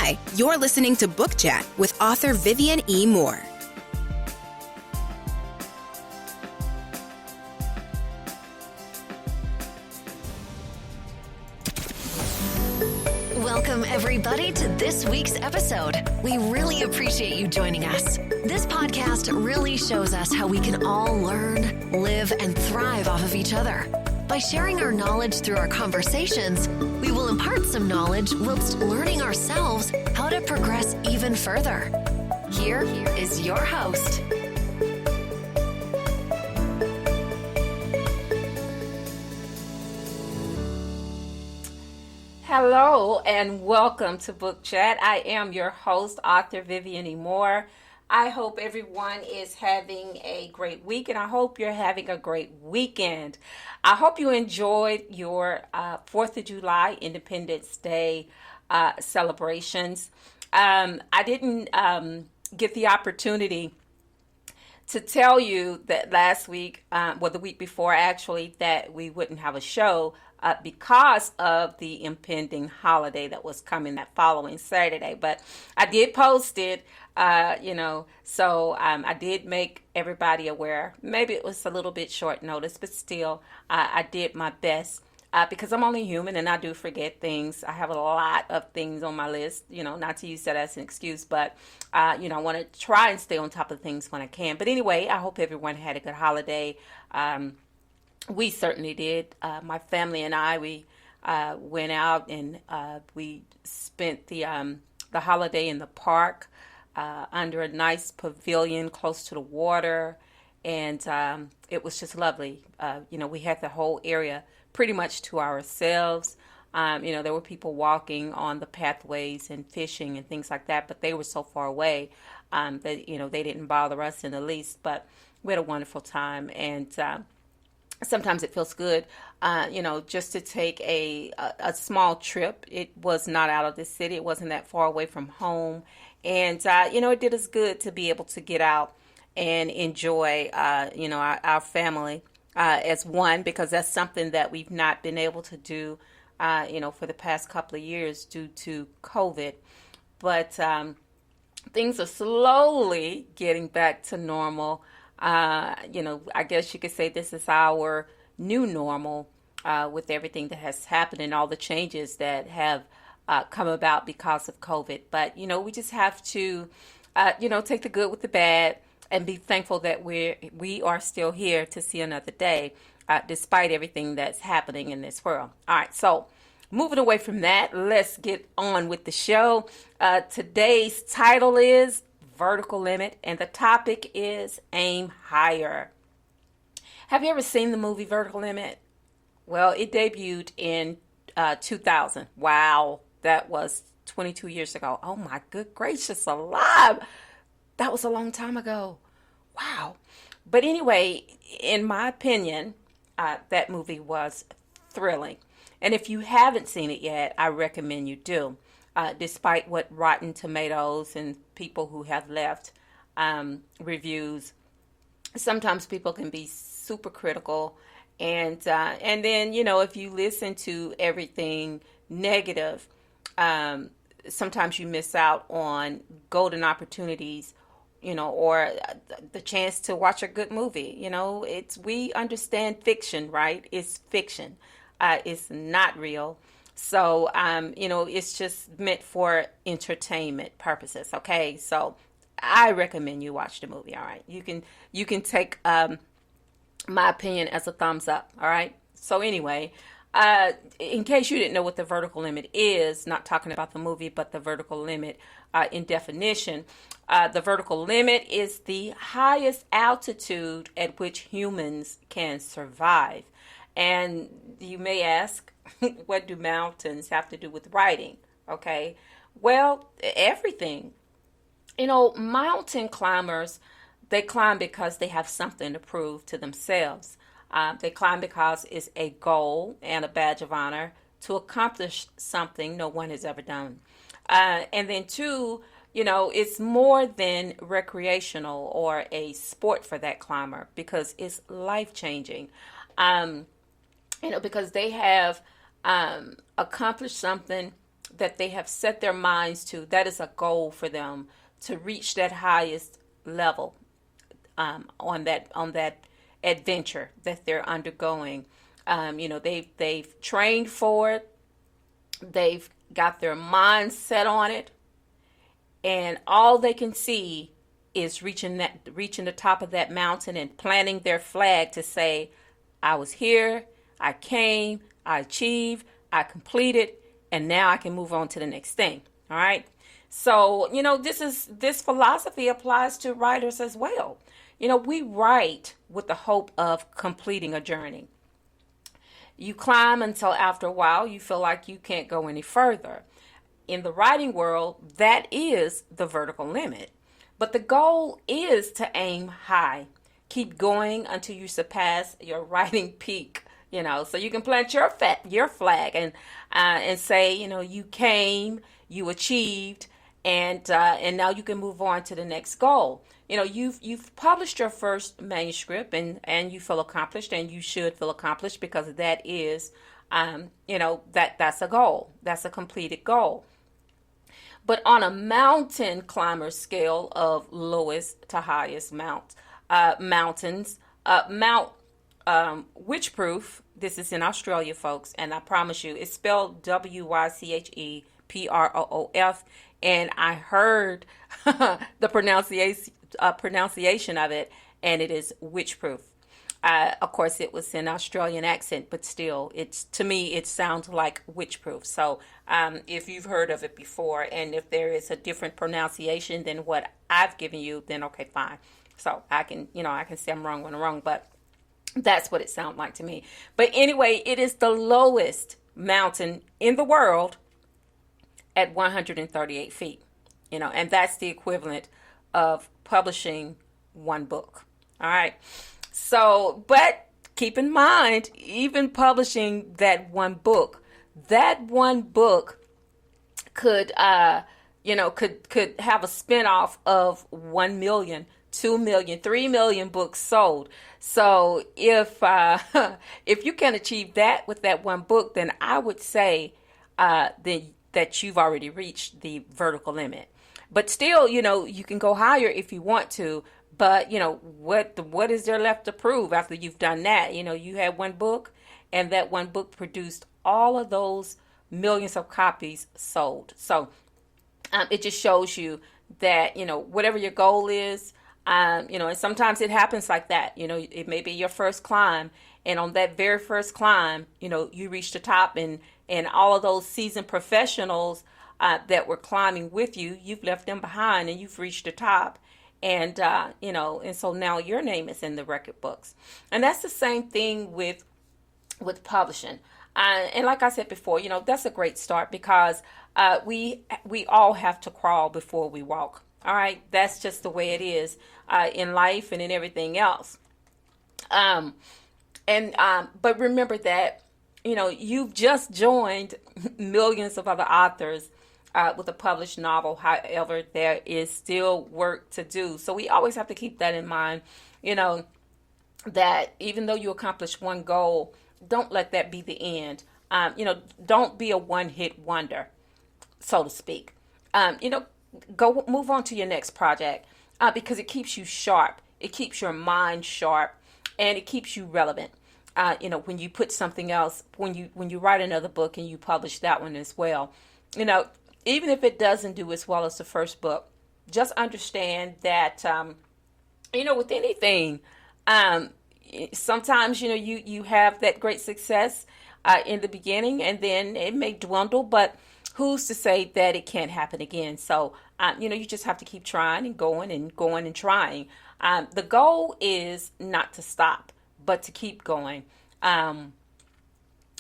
Hi, you're listening to Book Chat with author Vivian E. Moore. Welcome, everybody, to this week's episode. We really appreciate you joining us. This podcast really shows us how we can all learn, live, and thrive off of each other. By sharing our knowledge through our conversations, we will impart some knowledge whilst learning ourselves how to progress even further. Here is your host. Hello and welcome to Book Chat. I am your host, author Vivian E. Moore. I hope everyone is having a great week and I hope you're having a great weekend. I hope you enjoyed your 4th of July Independence Day celebrations. I didn't get the opportunity to tell you that last week, the week before actually, that we wouldn't have a show because of the impending holiday that was coming that following Saturday. But I did post it, so I did make everybody aware. Maybe it was a little bit short notice, but still, I did my best. Because I'm only human and I do forget things. I have a lot of things on my list, not to use that as an excuse, but, I want to try and stay on top of things when I can. But anyway, I hope everyone had a good holiday. We certainly did. My family and I, we went out and we spent the holiday in the park under a nice pavilion close to the water. And it was just lovely. We had the whole area pretty much to ourselves. There were people walking on the pathways and fishing and things like that, but they were so far away that, they didn't bother us in the least. But we had a wonderful time. And sometimes it feels good, just to take a small trip. It was not out of the city. It wasn't that far away from home. And, it did us good to be able to get out and enjoy, our family as one, because that's something that we've not been able to do, for the past couple of years due to COVID. But things are slowly getting back to normal. I guess you could say this is our new normal with everything that has happened and all the changes that have come about because of COVID. But, we just have to, take the good with the bad and be thankful that we are still here to see another day, despite everything that's happening in this world. All right, so moving away from that, let's get on with the show. Today's title is Vertical Limit, and the topic is Aim Higher. Have you ever seen the movie Vertical Limit? Well, it debuted in 2000. Wow, that was 22 years ago. Oh my good gracious alive. That was a long time ago. Wow. But anyway, in my opinion, that movie was thrilling. And if you haven't seen it yet, I recommend you do. Despite what Rotten Tomatoes and people who have left reviews, sometimes people can be super critical. And then, if you listen to everything negative, sometimes you miss out on golden opportunities, or the chance to watch a good movie. We understand fiction, right? It's fiction. It's not real. So, it's just meant for entertainment purposes. Okay. So I recommend you watch the movie. All right. You can take, my opinion as a thumbs up. All right. So anyway, in case you didn't know what the vertical limit is, not talking about the movie, but the vertical limit in definition, the vertical limit is the highest altitude at which humans can survive. And you may ask, what do mountains have to do with writing? Okay, well, everything. Mountain climbers, they climb because they have something to prove to themselves. They climb because it's a goal and a badge of honor to accomplish something no one has ever done. And then two, it's more than recreational or a sport for that climber because it's life-changing. Because they have accomplished something that they have set their minds to. That is a goal for them to reach that highest level on that adventure that they're undergoing. They've trained for it. They've got their minds set on it, and all they can see is reaching the top of that mountain and planting their flag to say, I was here, I came, I achieved, I completed, and now I can move on to the next thing. All right. So, this philosophy applies to writers as well. We write with the hope of completing a journey. You climb until after a while you feel like you can't go any further. In the writing world, that is the vertical limit. But the goal is to aim high. Keep going until you surpass your writing peak. So you can plant your flag and say, you came, you achieved, and now you can move on to the next goal. You've published your first manuscript, and you feel accomplished, and you should feel accomplished, because that is, that's a goal. That's a completed goal. But on a mountain climber scale of lowest to highest mountains, Mount Wycheproof, this is in Australia, folks, and I promise you, it's spelled Wycheproof, and I heard the pronunciation of it, and it is Wycheproof. Of course, it was an Australian accent, but still, to me, it sounds like Wycheproof. So if you've heard of it before, and if there is a different pronunciation than what I've given you, then okay, fine. So I can say I'm wrong when I'm wrong, but that's what it sounds like to me. But anyway, it is the lowest mountain in the world at 138 feet, and that's the equivalent of publishing one book. All right. So, but keep in mind, even publishing that one book could have a spinoff of 1 million, 2 million, 3 million books sold. So if you can achieve that with that one book, then I would say that you've already reached the vertical limit. But still, you can go higher if you want to. But, what is there left to prove after you've done that? You had one book, and that one book produced all of those millions of copies sold. So it just shows you that, whatever your goal is, and sometimes it happens like that. It may be your first climb, and on that very first climb, you reach the top, and all of those seasoned professionals that were climbing with you, you've left them behind, and you've reached the top. And, and so now your name is in the record books. And that's the same thing with publishing. And like I said before, that's a great start, because we all have to crawl before we walk. All right. That's just the way it is in life and in everything else. But remember that, you've just joined millions of other authors with a published novel. However, there is still work to do. So we always have to keep that in mind, that even though you accomplish one goal, don't let that be the end. Don't be a one-hit wonder, so to speak. Go move on to your next project, because it keeps you sharp. It keeps your mind sharp, and it keeps you relevant. When you put something else, when you write another book and you publish that one as well, even if it doesn't do as well as the first book, just understand that, with anything, sometimes, you have that great success in the beginning, and then it may dwindle, but who's to say that it can't happen again? So, you just have to keep trying and going and trying. The goal is not to stop, but to keep going.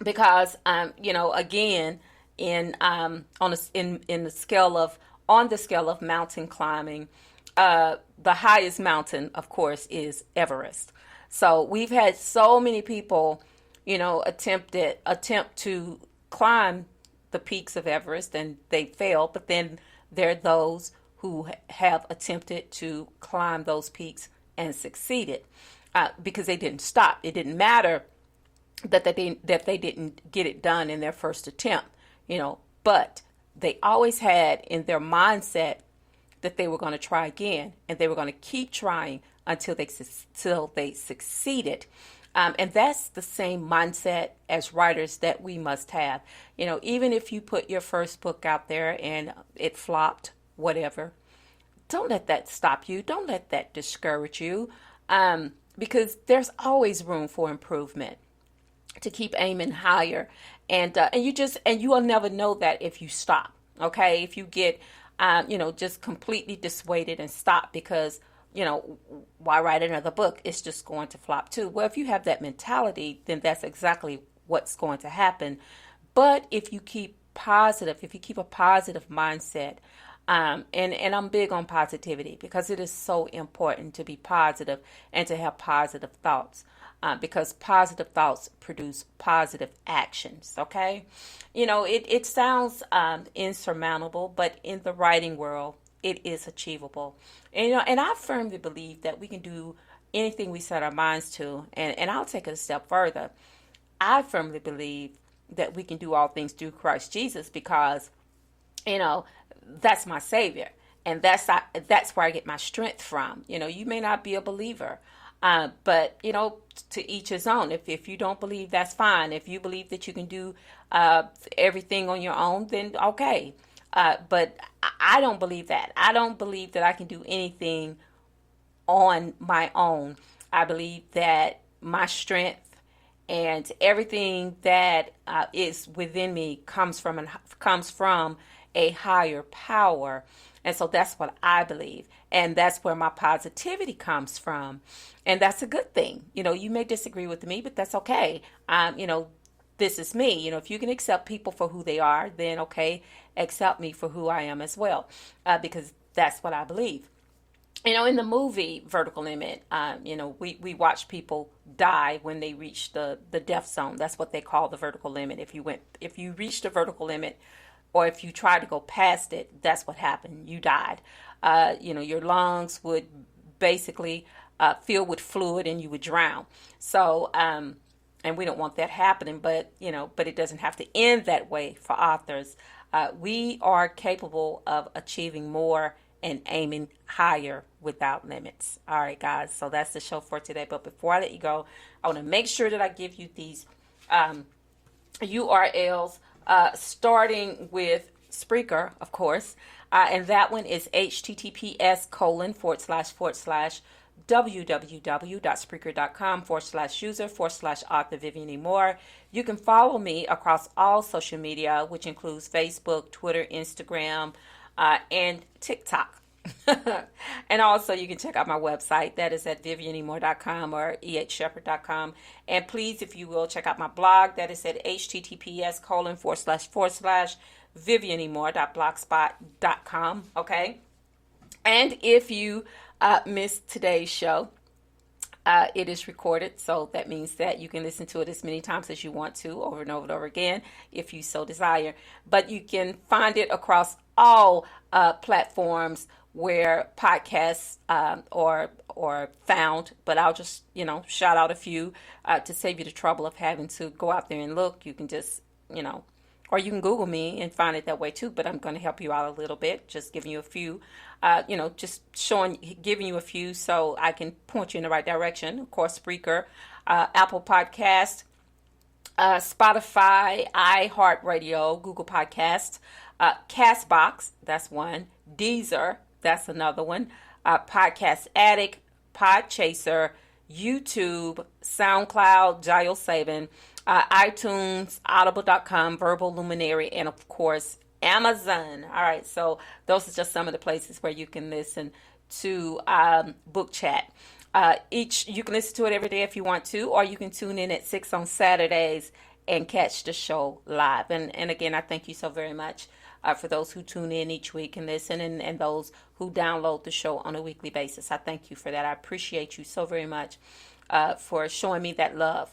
Because, again, on the scale of mountain climbing, the highest mountain, of course, is Everest. So we've had so many people, attempt to climb the peaks of Everest, and they failed. But then there are those who have attempted to climb those peaks and succeeded, because they didn't stop. It didn't matter that they didn't get it done in their first attempt, but they always had in their mindset that they were going to try again, and they were going to keep trying until they succeeded. And that's the same mindset as writers that we must have. Even if you put your first book out there and it flopped, whatever, don't let that stop you. Don't let that discourage you, because there's always room for improvement, to keep aiming higher. And you will never know that if you stop. Okay, if you get just completely dissuaded and stop because why write another book? It's just going to flop too. Well, if you have that mentality, then that's exactly what's going to happen. But if you keep positive, if you keep a positive mindset, and I'm big on positivity because it is so important to be positive and to have positive thoughts, because positive thoughts produce positive actions. Okay, it sounds insurmountable, but in the writing world, it is achievable. And I firmly believe that we can do anything we set our minds to. And I'll take it a step further. I firmly believe that we can do all things through Christ Jesus because, that's my Savior. And that's where I get my strength from. You may not be a believer, but, to each his own. If you don't believe, that's fine. If you believe that you can do everything on your own, then okay. But I don't believe that. I don't believe that I can do anything on my own. I believe that my strength and everything that is within me comes from a higher power. And so that's what I believe. And that's where my positivity comes from. And that's a good thing. You may disagree with me, but that's okay. This is me. If you can accept people for who they are, then okay, accept me for who I am as well, because that's what I believe. In the movie Vertical Limit, we watch people die when they reach the death zone. That's what they call the vertical limit. If you reach the vertical limit, or if you try to go past it, that's what happened. You died. Your lungs would basically fill with fluid and you would drown. So, and we don't want that happening, but it doesn't have to end that way for authors. We are capable of achieving more and aiming higher without limits. All right, guys. So that's the show for today. But before I let you go, I want to make sure that I give you these URLs, starting with Spreaker, of course. And that one is https://www.spreaker.com/user/author Vivian Moore. You can follow me across all social media, which includes Facebook, Twitter, Instagram, and TikTok. And also you can check out my website. That is at vivianemore.com or ehshepard.com. And please, if you will, check out my blog. That is at https://vivianemore.blogspot.com. Okay. And if you missed today's show, it is recorded, so that means that you can listen to it as many times as you want to, over and over and over again, if you so desire. But you can find it across all platforms where podcasts are found. But I'll just, shout out a few to save you the trouble of having to go out there and look. You can just, or you can Google me and find it that way too. But I'm going to help you out a little bit, just giving you a few. Giving you a few so I can point you in the right direction. Of course, Spreaker, Apple Podcast, Spotify, iHeartRadio, Google Podcast, Castbox, that's one, Deezer, that's another one, Podcast Addict, Podchaser, YouTube, SoundCloud, JioSaven, iTunes, Audible.com, Verbal Luminary, and of course, Amazon. All right, so those are just some of the places where you can listen to Book Chat. You can listen to it every day if you want to, or you can tune in at 6 on Saturdays and catch the show live. And again, I thank you so very much for those who tune in each week and listen, and those who download the show on a weekly basis. I thank you for that. I appreciate you so very much for showing me that love,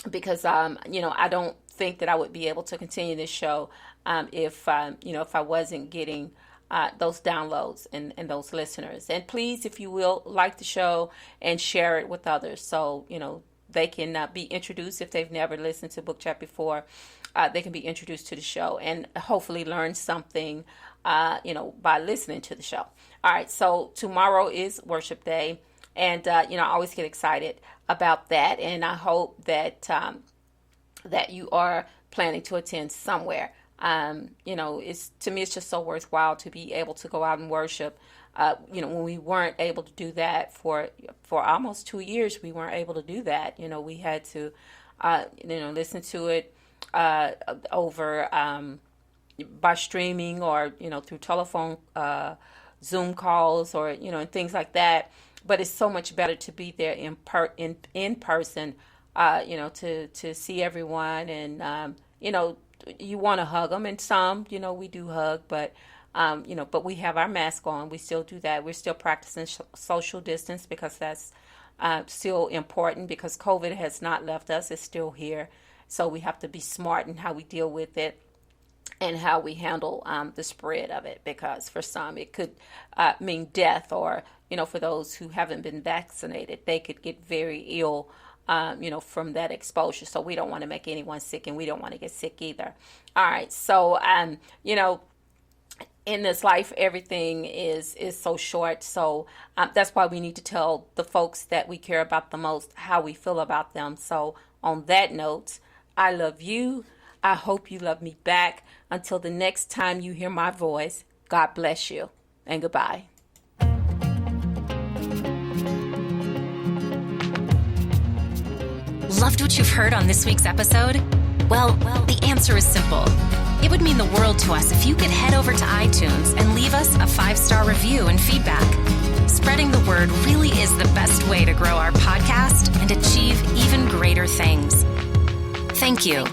because I don't think that I would be able to continue this show if I wasn't getting those downloads and those listeners. And please, if you will, like the show and share it with others, so they can be introduced if they've never listened to Book Chat before. They can be introduced to the show and hopefully learn something, by listening to the show. All right, so tomorrow is Worship Day, and I always get excited about that, and I hope that that you are planning to attend somewhere. It's to me, it's just so worthwhile to be able to go out and worship. When we weren't able to do that for almost 2 years, we weren't able to do that. We had to, listen to it over by streaming or through telephone, Zoom calls, or and things like that. But it's so much better to be there in person. To see everyone, and you want to hug them, and some we do hug, but we have our mask on. We still do that. We're still practicing social distance because that's still important, because COVID has not left us. It's still here. So we have to be smart in how we deal with it and how we handle the spread of it, because for some it could mean death, or, for those who haven't been vaccinated, they could get very ill, from that exposure. So we don't want to make anyone sick, and we don't want to get sick either. All right. So, in this life, everything is so short. So that's why we need to tell the folks that we care about the most how we feel about them. So on that note, I love you. I hope you love me back. Until the next time you hear my voice, God bless you, and goodbye. Loved what you've heard on this week's episode? Well, the answer is simple. It would mean the world to us if you could head over to iTunes and leave us a 5-star review and feedback. Spreading the word really is the best way to grow our podcast and achieve even greater things. Thank you.